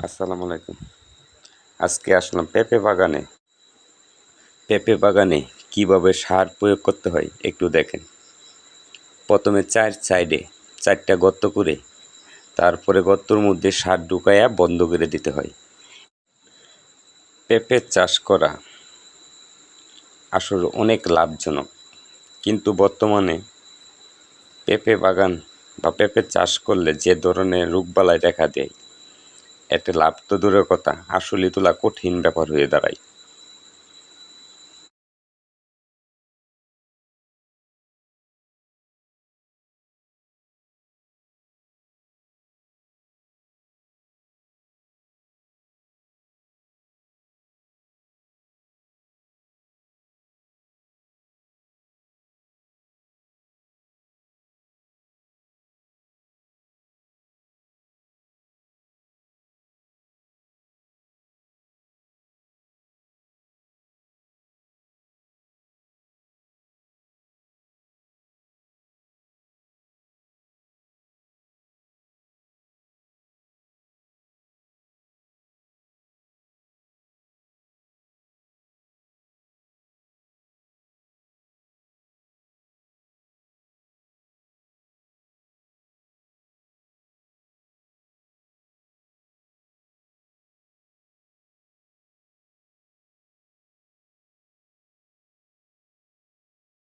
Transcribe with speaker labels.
Speaker 1: আসসালামু আলাইকুম। আজকে আসলাম পেঁপে বাগানে কিভাবে সার প্রয়োগ করতে হয় একটু দেখেন। প্রথমে ৪ সাইডে ৪টা গর্ত করে তারপরে গর্তর মধ্যে সার ঢুকাইয়া বন্ধ করে দিতে হয়। পেঁপে চাষ করা আসলে অনেক লাভজনক, কিন্তু বর্তমানে পেঁপে বাগান বা পেঁপে চাষ করলে যে ধরনের রোগবালাই দেখা দেয়, এতে লাভ তো দূরের কথা, আসলে তোলা কঠিন ব্যাপার হয়ে দাঁড়ায়।